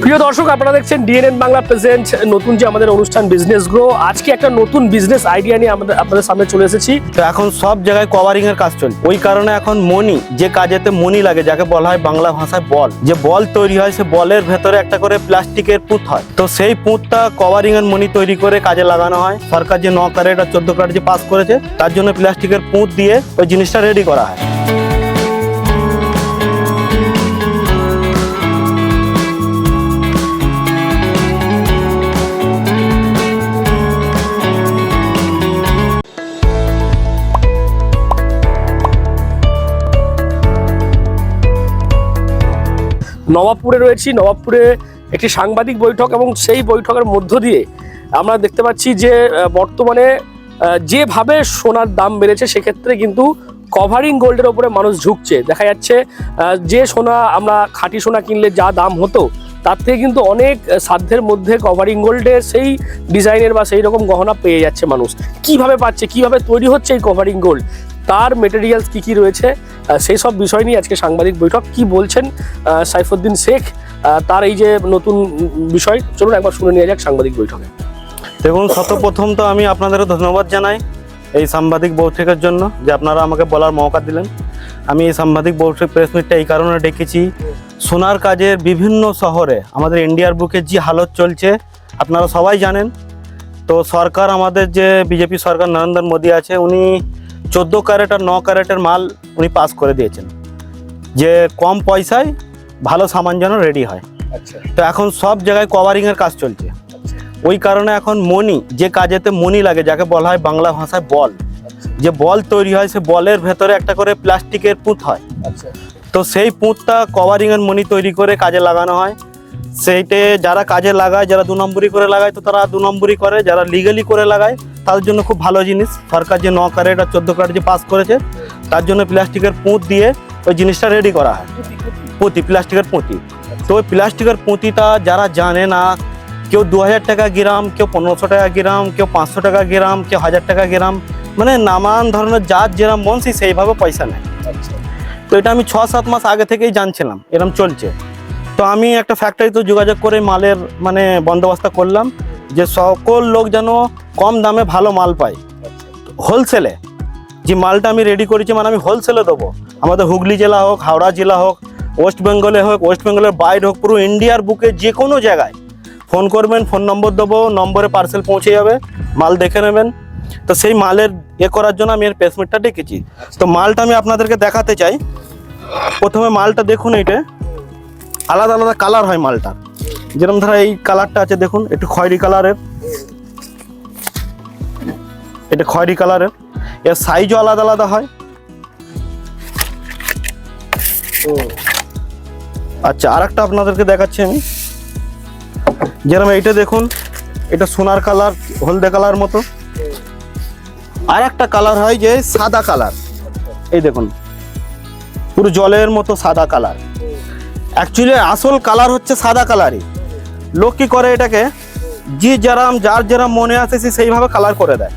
প্রিয় দর্শক, আপনারা দেখছেন ডিএনএন বাংলা প্রেজেন্ট নতুন যে আমাদের অনুষ্ঠান বিজনেস গ্রো। আজকে একটা নতুন বিজনেস আইডিয়া নিয়ে আপনাদের সামনে চলে এসেছি। তো এখন সব জায়গায় কভারিং এর কাজ চলছে, ওই কারণে এখন মনি, যে কাজেতে মনি লাগে, যাকে বলা হয় বাংলা ভাষায় বল, যে বল তৈরি হয়, সে বলের ভেতরে একটা করে প্লাস্টিকের পুঁত হয়। তো সেই পুঁতটা কভারিং এর মনি তৈরি করে কাজে লাগানো হয়। সরকার যে 9 ক্যারেট আর 14 ক্যারেট যে পাস করেছে, তার জন্য প্লাস্টিকের পুঁত দিয়ে ওই জিনিসটা রেডি করা হয়। নবাবপুরে রয়েছি। নবাবপুরে একটি সাংবাদিক বৈঠক, এবং সেই বৈঠকের মধ্য দিয়ে আমরা দেখতে পাচ্ছি যে বর্তমানে যেভাবে সোনার দাম বেড়েছে, সেক্ষেত্রে কিন্তু কভারিং গোল্ডের ওপরে মানুষ ঝুঁকছে। দেখা যাচ্ছে যে সোনা আমরা খাঁটি সোনা কিনলে যা দাম হতো, তার থেকে কিন্তু অনেক সাধ্যের মধ্যে কভারিং গোল্ডের সেই ডিজাইনের বা সেই রকম গহনা পেয়ে যাচ্ছে মানুষ। কিভাবে পাচ্ছে, কিভাবে তৈরি হচ্ছে এই কভারিং গোল্ড, তার মেটেরিয়ালস কি কি রয়েছে, সেই সব বিষয় নিয়ে আজকে সাংবাদিক বৈঠক। কি বলছেন সাইফুদ্দিন শেখ, তার এই যে নতুন বিষয়, চলুন একবার শুনে নিয়ে যাক সাংবাদিক বৈঠকে। দেখুন, সর্বপ্রথম তো আমি আপনাদের ধন্যবাদ জানাই এই সাংবাদিক বৈঠকের জন্য, যে আপনারা আমাকে বলার মৌকা দিলেন। আমি এই সাংবাদিক বৈঠক প্রেস মিটটা এই কারণে ডেকেছি, সোনার কাজের বিভিন্ন শহরে আমাদের ইন্ডিয়ার বুকে যে হালত চলছে আপনারা সবাই জানেন। তো সরকার, আমাদের যে বিজেপি সরকার নরেন্দ্র মোদী আছে, উনি 14 ক্যারেট আর 9 ক্যারেটের মাল উনি পাস করে দিয়েছেন, যে কম পয়সায় ভালো সামান যেন রেডি হয়। তো এখন সব জায়গায় কভারিং এর কাজ চলছে, ওই কারণে এখন মনি, যে কাজেতে মনি লাগে, যাকে বলা হয় বাংলা ভাষায় বল, যে বল তৈরি হয়, সে বলের ভেতরে একটা করে প্লাস্টিকের পুঁত হয়। তো সেই পুঁতটা কভারিং এর মনি তৈরি করে কাজে লাগানো হয়। সেইটে যারা কাজে লাগায়, যারা 2 নম্বরই করে লাগায়, তো তারা 2 নম্বরই করে। যারা লিগালি করে লাগায়, তাদের জন্য খুব ভালো জিনিস। সরকার যে 9 ক্যারেট আর 14 ক্যারেট যে পাস করেছে, তার জন্য প্লাস্টিকের পুঁত দিয়ে ওই জিনিসটা রেডি করা হয়। পুঁতি, প্লাস্টিকের পুঁতি। তো ওই প্লাস্টিকের পুঁতিটা যারা জানে না, কেউ 2000 টাকা গ্রাম, কেউ 1500 টাকা গ্রাম, কেউ 500 টাকা গ্রাম, কেউ 1000 টাকা গ্রাম, মানে নানান ধরনের যার যেরকম মন সেইভাবে পয়সা নেয়। তো এটা আমি 6-7 মাস আগে থেকেই জানছিলাম এরকম চলছে। তো আমি একটা ফ্যাক্টরিতে যোগাযোগ করে মালের মানে বন্দোবস্ত করলাম, যে সকল লোক যেন কম দামে ভালো মাল পায়। হোলসেলে যে মালটা আমি রেডি করেছি, মানে আমি হোলসেলে দেবো। আমাদের হুগলি জেলা হোক, হাওড়া জেলা হোক, ওয়েস্ট বেঙ্গলে হোক, ওয়েস্ট বেঙ্গলের বাইরে হোক, পুরো ইন্ডিয়ার বুকে যে কোনো জায়গায় ফোন করবেন, ফোন নম্বর দেবো, নম্বরে পার্সেল পৌঁছে যাবে, মাল দেখে নেবেন। তো সেই মালের করার জন্য আমি এর প্লেসমেন্টটা ডেকেছি। তো মালটা আমি আপনাদেরকে দেখাতে চাই। প্রথমে মালটা দেখুন, এইটা আলাদা আলাদা কালার হয় মালটা। যেরকম ধরো এই কালারটা আছে, দেখুন একটু খয়েরি কালারের, এটা খয়েরি কালারের। এর সাইজও আলাদা আলাদা হয়। আচ্ছা, আর একটা আপনাদেরকে দেখাচ্ছি আমি। যেরকম এইটা দেখুন, এটা সোনার কালার, হলদে কালার মতো। আর একটা কালার হয় যে সাদা কালার, এই দেখুন পুরো জলের মতো সাদা কালার। অ্যাকচুয়ালি আসল কালার হচ্ছে সাদা কালারই। লোক কি করে, এটাকে যার যেরকম মনে আসে সেইভাবে কালার করে দেয়।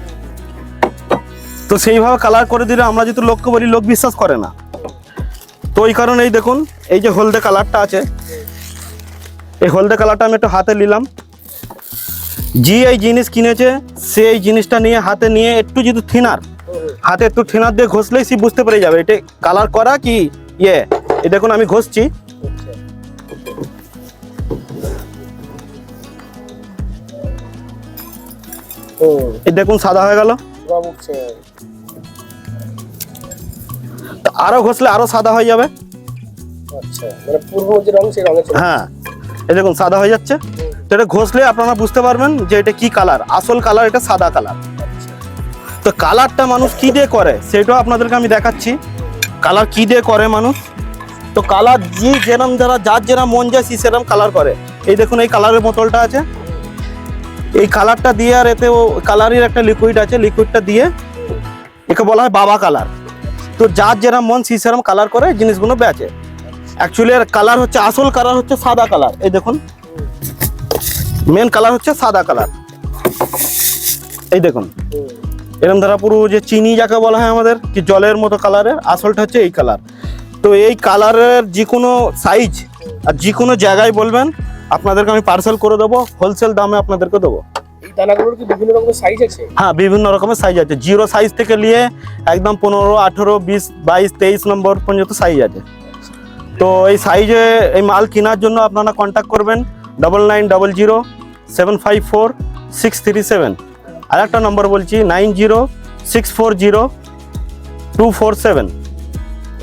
তো সেইভাবে কালার করে দিলে আমরা যদি লোককে বলি, লোক বিশ্বাস করে না। তো ওই কারণে এই দেখুন, এই যে হলদে কালারটা আছে, এই হলদে কালারটা আমি একটু হাতে নিলাম। যে এই জিনিস কিনেছে, সে এই জিনিসটা নিয়ে হাতে নিয়ে একটু যদি হাতে একটু থিনার দিয়ে ঘষলেই সে বুঝতে পেরে যাবে এটা কালার করা কি এই দেখুন আমি ঘষছি। এই দেখুন সাদা হয়ে গেল। আরো ঘষলে আরো সাদা হয়ে যাবে। হ্যাঁ, এই দেখুন সাদা হয়ে যাচ্ছে। তো এটা ঘষলে আপনারা বুঝতে পারবেন যে এটা কি কালার। আসল কালার এটা সাদা কালার। তো কালারটা মানুষ কি দিয়ে করে, সেটাও আপনাদেরকে আমি দেখাচ্ছি। কালার কি দিয়ে করে মানুষ। তো কালার যেরকম যার যেরকম মন যায় সেরকম কালার করে। এই দেখুন এই কালারের বোতলটা আছে, এই কালারটা দিয়ে, আর এতে ও কালারের একটা লিকুইড আছে, লিকুইডটা দিয়ে একে বলা হয় বাবা কালার। তো যার যেরকম মন সেরকম কালার করে জিনিসগুলো বেচে। অ্যাকচুয়ালি এর কালার হচ্ছে, আসল কালার হচ্ছে সাদা কালার। এই দেখুন মেন কালার হচ্ছে সাদা কালার। এই দেখুন এরকম ধারা পুরো যে চিনি যাকে বলা হয় আমাদের, কি জলের মতো কালারের, আসলটা হচ্ছে এই কালার। তো এই কালারের যে কোনো সাইজ আর যে কোনো জায়গায় বলবেন আপনাদেরকে আমি পার্সেল করে দেবো, হোলসেল দামে আপনাদেরকে দেবো। এই দানাগুলোর কি বিভিন্ন রকমের সাইজ আছে? হ্যাঁ, বিভিন্ন রকমের সাইজ আছে, 0 সাইজ থেকে নিয়ে একদম 15, 18, 20, 22, 23 নম্বর পর্যন্ত সাইজ আছে। তো এই সাইজে এই মাল কেনার জন্য আপনারা কন্ট্যাক্ট করবেন 9900754637। আর একটা নম্বর বলছি 90640247।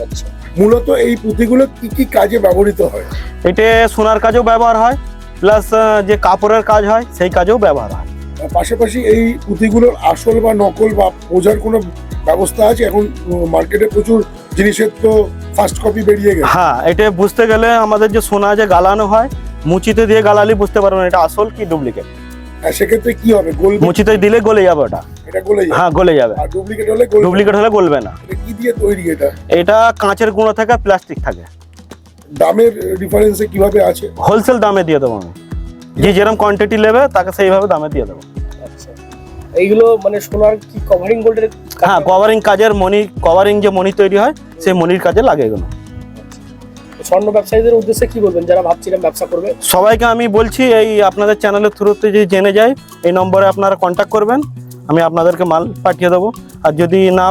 আচ্ছা, মূলত এই পুঁতিগুলো কি কি কাজে ব্যবহৃত হয়? এটা সোনার কাজেও ব্যবহার হয়, প্লাস যে কাপড়ের কাজ হয় সেই কাজেও ব্যবহার হয়। পাশাপাশি এই পুঁতিগুলোর আসল বা নকল বা বোঝার কোনো ব্যবস্থা আছে? এখন মার্কেটে প্রচুর জিনিসের তো ফার্স্ট কপি বেরিয়ে গেছে। হ্যাঁ, এটা বুঝতে গেলে আমাদের যে সোনা যে গালানো হয়, মুচিতে দিয়ে গালালি বুঝতে পারবেন এটা আসল কি ডুপ্লিকেট। আর সেক্ষেত্রে কি হবে? গলবে? মুচিতে দিলে গলে যাবে ওটা। এটা গলে যাবে? হ্যাঁ, গলে যাবে। আর ডুপ্লিকেট হলে গলবে? ডুপ্লিকেট হলে গলবে না। এটা কি দিয়ে তৈরি এটা? এটা কাঁচের গুঁড়ো থাকে, প্লাস্টিক থাকে। দামের ডিফারেন্সে কিভাবে আছে? হোলসেল দামে দিয়ে দেবো আমি, যে যেরকম কোয়ান্টিটি নেবে তাকে সেইভাবে দামে দিয়ে দেবো। আচ্ছা, এইগুলো মানে সোনার কি কভারিং গোল্ডের? হ্যাঁ, কভারিং কাজের মণি, কভারিং যে মণি তৈরি হয় সেই মণির কাজে লাগে এগুলো। স্বর্ণ ব্যবসায়ীদের উদ্দেশ্যে কি বলবেন যারা ভাবছিলেন ব্যবসা করবে? সবাইকে আমি বলছি এই আপনাদের চ্যানেলের থ্রুতে যদি জেনে যায়, এই নম্বরে আপনারা কন্ট্যাক্ট করবেন, আমি আপনাদেরকে মাল পাঠিয়ে দেবো। আর যদি না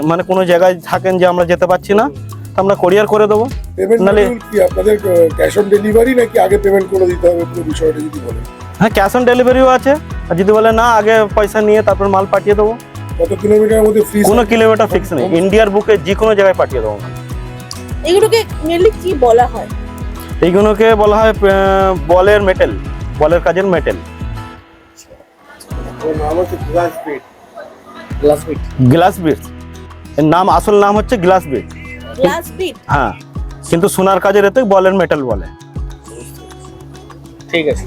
মানে কোনো জায়গায় থাকেন যে আমরা যেতে পারছি না, তো আমরা কোরিয়ার করে দেবো। পেমেন্ট নালে- কি আপনাদের ক্যাশ অন ডেলিভারি নাকি আগে পেমেন্ট করে দিতে হবে? পুরো বিষয়টা যদি বলেন। হ্যাঁ, ক্যাশ অন ডেলিভারিও আছে। আর যদি বলে না আগে পয়সা নিয়ে তারপর মাল পাঠিয়ে দেবো, কত কিলোমিটারের মধ্যে ফ্রি? কোনো কিলোমিটার ফিক্স নেই, ইন্ডিয়ার বুকে যে কোনো জায়গায় পাঠিয়ে দেবো। এগুলোকে মেনলি কি বলা হয়? এইগুলোকে বলা হয় বলের মেটেল, বলের কাজের মেটেল। গ্লাস বিট। গ্লাস বিট এর নাম, আসল নাম হচ্ছে গ্লাস বিট। Glass bit. হ্যাঁ, কিন্তু সোনার কাজের এতে বলের মেটেল বলে। ঠিক আছে,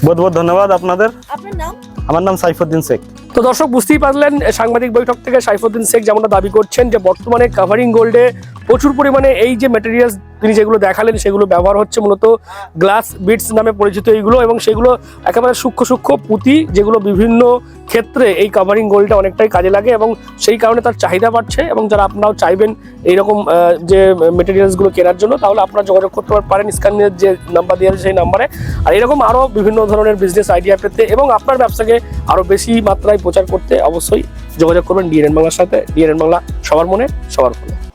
বহুত বহুত ধন্যবাদ আপনাদের। আপনার নাম? আমার নাম সাইফুদ্দিন শেখ। তো দর্শক বুঝতেই পারলেন, সাংবাদিক বৈঠক থেকে সাইফুদ্দিন শেখ যেমনটা দাবি করছেন যে বর্তমানে কাভারিং গোল্ডে প্রচুর পরিমাণে এই যে ম্যাটেরিয়ালস তিনি যেগুলো দেখালেন সেগুলো ব্যবহার হচ্ছে মূলত গ্লাস বিটস নামে পরিচিত এইগুলো, এবং সেগুলো একেবারে সূক্ষ্ম সূক্ষ্ম পুঁতি যেগুলো বিভিন্ন ক্ষেত্রে এই কাভারিং গোল্ডটা অনেকটাই কাজে লাগে, এবং সেই কারণে তার চাহিদা বাড়ছে। এবং যারা আপনারাও চাইবেন এইরকম যে মেটেরিয়ালসগুলো কেনার জন্য, তাহলে আপনারা যোগাযোগ করতে পারেন স্ক্রিনের যে নাম্বার দেওয়া আছে সেই নাম্বারে। আর এরকম আরও বিভিন্ন ধরনের বিজনেস আইডিয়া পেতে এবং আপনার ব্যবসাকে আরও বেশি মাত্রায় প্রচার করতে অবশ্যই যোগাযোগ করবেন ডিএনএন বাংলার সাথে। ডিএনএন বাংলা, সবার মনে সবার ফোনে।